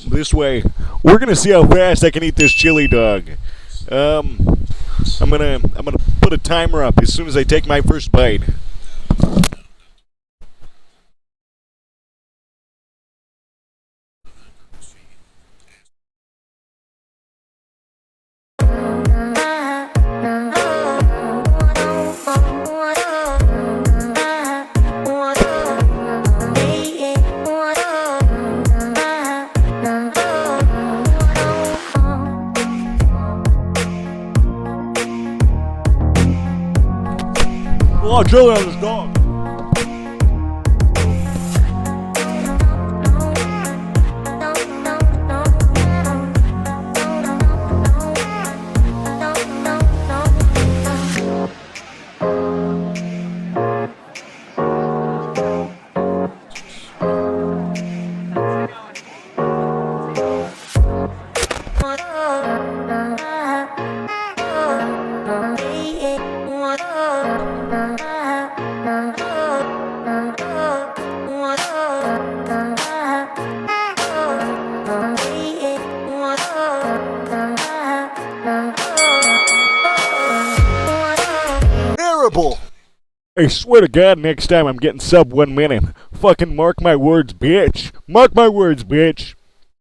This way. We're gonna see how fast I can eat this chili dog. I'm gonna put a timer up as soon as I take my first bite. A lot of chili on this dog. Terrible! I swear to God, next time I'm getting sub 1 minute. Fucking mark my words, bitch. Mark my words, bitch.